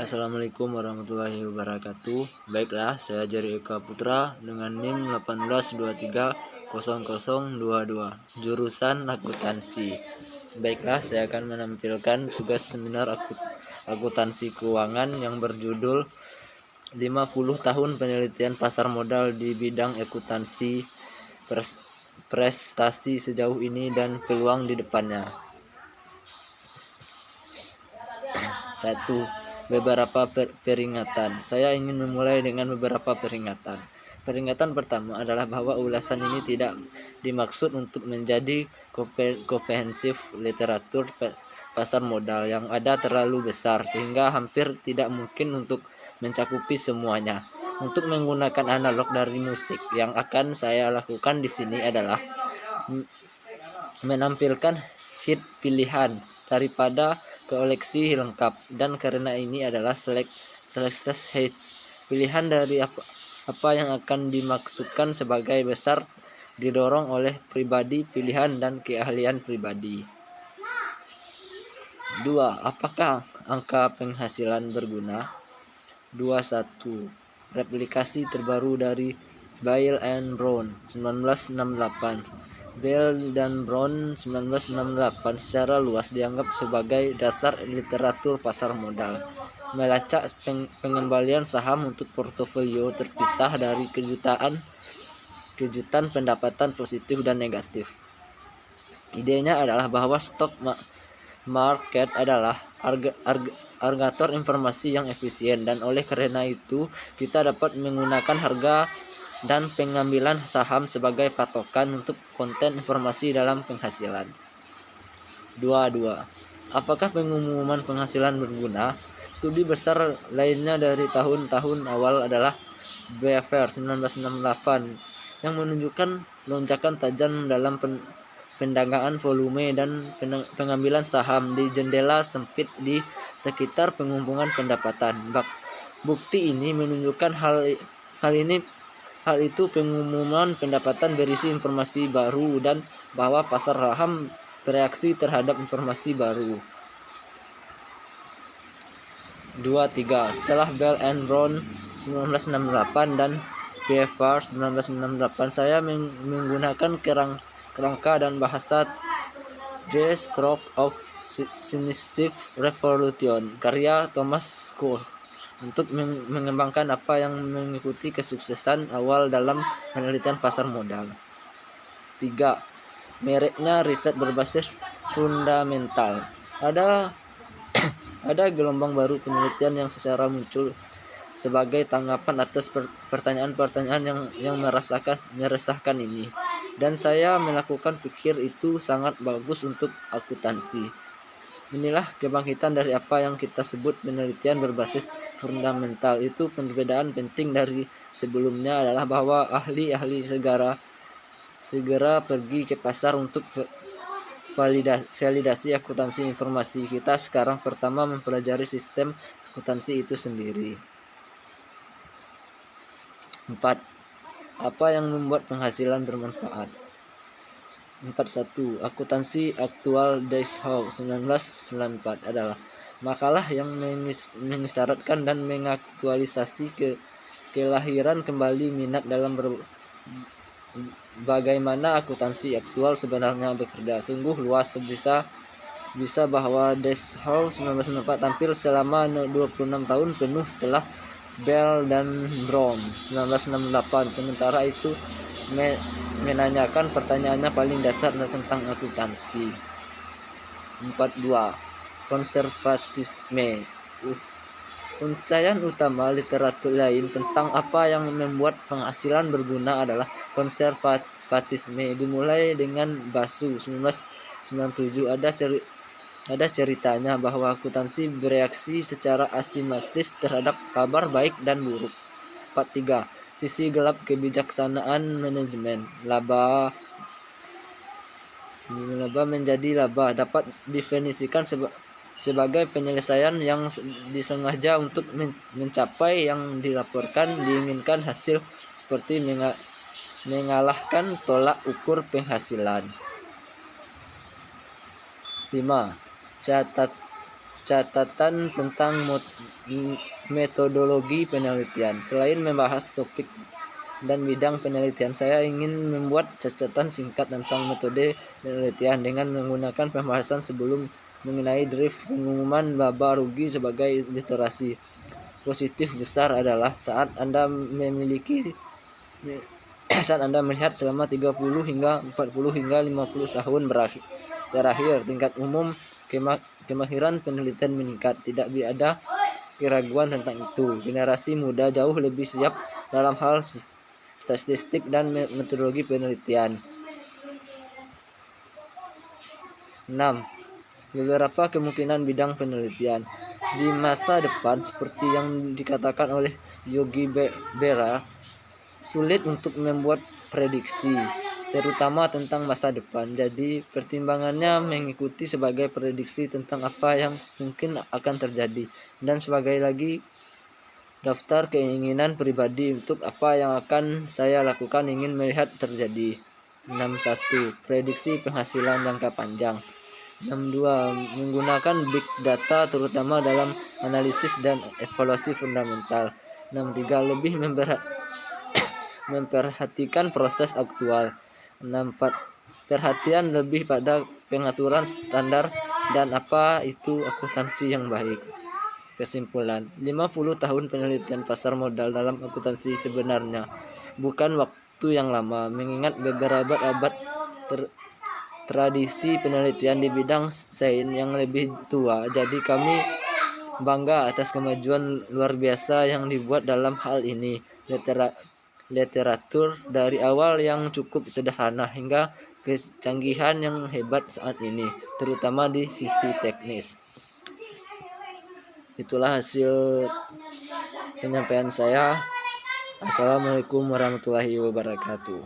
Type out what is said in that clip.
Assalamualaikum warahmatullahi wabarakatuh. Baiklah, saya Jari Eka Putra dengan NIM 18230022, jurusan akuntansi. Baiklah, saya akan menampilkan tugas seminar akuntansi keuangan yang berjudul 50 tahun penelitian pasar modal di bidang akuntansi, prestasi sejauh ini dan peluang di depannya. 1. Beberapa peringatan. Saya ingin memulai dengan beberapa peringatan. Peringatan pertama adalah bahwa ulasan ini tidak dimaksud untuk menjadi komprehensif literatur pasar modal yang ada terlalu besar sehingga hampir tidak mungkin untuk mencakupi semuanya. Untuk menggunakan analog dari musik, yang akan saya lakukan di sini adalah menampilkan hit pilihan daripada koleksi lengkap, dan karena ini adalah selected hit pilihan dari apa yang akan dimaksudkan sebagai besar didorong oleh pribadi pilihan dan keahlian pribadi. 2. Apakah angka penghasilan berguna? 21. Replikasi terbaru dari Bale and Brown 1968. Bale dan Brown 1968 secara luas dianggap sebagai dasar literatur pasar modal. Melacak pengembalian saham untuk portofolio terpisah dari kejutan pendapatan positif dan negatif. Idenya adalah bahwa stock market adalah agregator informasi yang efisien, dan oleh karena itu kita dapat menggunakan harga dan pengambilan saham sebagai patokan untuk konten informasi dalam penghasilan. 22. Apakah pengumuman penghasilan berguna? Studi besar lainnya dari tahun-tahun awal adalah Beaver 1968 yang menunjukkan lonjakan tajam dalam pendagangan volume dan pengambilan saham di jendela sempit di sekitar pengumpulan pendapatan. Bukti ini menunjukkan hal itu pengumuman pendapatan berisi informasi baru dan bahwa pasar saham bereaksi terhadap informasi baru. 23. Setelah Bell and Brown 1968 dan Beaver 1968, saya menggunakan kerangka dan bahasa The Stroke of Sinister Revolution karya Thomas Kuhn untuk mengembangkan apa yang mengikuti kesuksesan awal dalam penelitian pasar modal. 3. Mereknya riset berbasis fundamental. Ada gelombang baru penelitian yang secara muncul sebagai tanggapan atas pertanyaan-pertanyaan yang meresahkan ini, dan saya melakukan pikir itu sangat bagus untuk akuntansi. Inilah kebangkitan dari apa yang kita sebut penelitian berbasis fundamental. Itu perbedaan penting dari sebelumnya adalah bahwa ahli-ahli segera pergi ke pasar untuk validasi akuntansi informasi. Kita sekarang pertama mempelajari sistem akuntansi itu sendiri. 4. Apa yang membuat penghasilan bermanfaat? 41. Akuntansi aktual Dashhow 1994 adalah makalah yang mengisyaratkan dan mengaktualisasi kelahiran kembali minat dalam bagaimana akuntansi aktual sebenarnya bekerja. Sungguh luas bisa bahwa Dashhow 1994 tampil selama 26 tahun penuh setelah Bell dan Brown 1968. Sementara itu menanyakan pertanyaannya paling dasar tentang akuntansi. 42. Konservatisme. Unsur utama literatur lain tentang apa yang membuat penghasilan berguna adalah konservatisme. Dimulai dengan Basu 1997. Ada ceritanya bahwa akuntansi bereaksi secara asimetris terhadap kabar baik dan buruk. 43. Sisi gelap kebijaksanaan manajemen. Laba menjadi laba dapat definisikan sebagai penyelesaian yang disengaja untuk mencapai yang diinginkan hasil, seperti mengalahkan tolak ukur penghasilan. 5. catatan tentang metodologi penelitian. Selain membahas topik dan bidang penelitian, saya ingin membuat catatan singkat tentang metode penelitian dengan menggunakan pembahasan sebelum mengenai drift pengumuman laba rugi sebagai literasi positif besar adalah saat Anda melihat selama 30 hingga 40 hingga 50 tahun terakhir tingkat umum kemahiran penelitian meningkat. Tidak ada keraguan tentang itu. Generasi muda jauh lebih siap dalam hal statistik dan metodologi penelitian. 6. Beberapa kemungkinan bidang penelitian di masa depan seperti yang dikatakan oleh Yogi Berra, sulit untuk membuat prediksi, terutama tentang masa depan. Jadi pertimbangannya mengikuti sebagai prediksi tentang apa yang mungkin akan terjadi, dan sebagai lagi daftar keinginan pribadi untuk apa yang akan saya lakukan ingin melihat terjadi. 61. Prediksi penghasilan jangka panjang. 62. Menggunakan big data terutama dalam analisis dan evaluasi fundamental. 63. Lebih memperhatikan proses aktual. 64. Perhatian lebih pada pengaturan standar dan apa itu akuntansi yang baik. Kesimpulan, 50 tahun penelitian pasar modal dalam akuntansi sebenarnya bukan waktu yang lama, mengingat beberapa abad tradisi penelitian di bidang sains yang lebih tua. Jadi kami bangga atas kemajuan luar biasa yang dibuat dalam hal ini. Literatur dari awal yang cukup sederhana hingga kecanggihan yang hebat saat ini, terutama di sisi teknis. Itulah hasil penyampaian saya. Assalamualaikum warahmatullahi wabarakatuh.